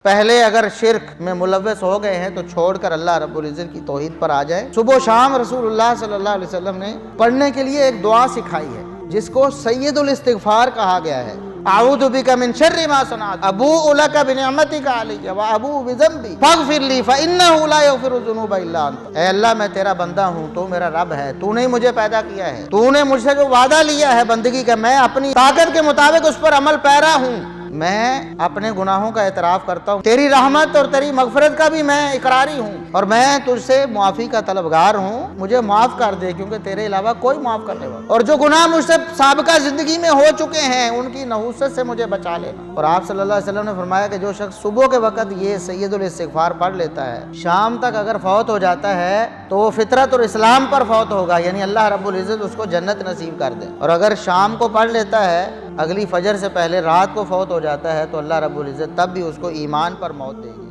پہلے اگر شرک میں ملوث ہو گئے ہیں تو چھوڑ کر اللہ رب العزت کی توحید پر آ جائیں۔ صبح و شام رسول اللہ صلی اللہ علیہ وسلم نے پڑھنے کے لیے ایک دعا سکھائی ہے جس کو سید الاستغفار کہا گیا ہے۔ اعوذ بک من شر ما صنعت ابوء لک بنعمتک علی وابوء بذنبی فاغفر لی فانہ لا یغفر الذنوب الا انت۔ اے اللہ میں تیرا بندہ ہوں، تو میرا رب ہے، تو نے مجھے پیدا کیا ہے، تو نے مجھ سے جو وعدہ لیا ہے بندگی کا، میں اپنی طاقت کے مطابق اس پر عمل پیرا ہوں۔ میں اپنے گناہوں کا اعتراف کرتا ہوں، تیری رحمت اور تیری مغفرت کا بھی میں اقراری ہوں، اور میں تجھ سے معافی کا طلبگار ہوں، مجھے معاف کر دے کیونکہ تیرے علاوہ کوئی معاف کرنے والا، اور جو گناہ مجھ سے سابقہ زندگی میں ہو چکے ہیں ان کی نحوست سے مجھے بچا لینا۔ اور آپ صلی اللہ علیہ وسلم نے فرمایا کہ جو شخص صبح کے وقت یہ سید الاستغفار پڑھ لیتا ہے، شام تک اگر فوت ہو جاتا ہے تو وہ فطرت اور اسلام پر فوت ہوگا، یعنی اللہ رب العزت اس کو جنت نصیب کر دے۔ اور اگر شام کو پڑھ لیتا ہے، اگلی فجر سے پہلے رات کو فوت ہو جاتا ہے، تو اللہ رب العزت تب بھی اس کو ایمان پر موت دے گی۔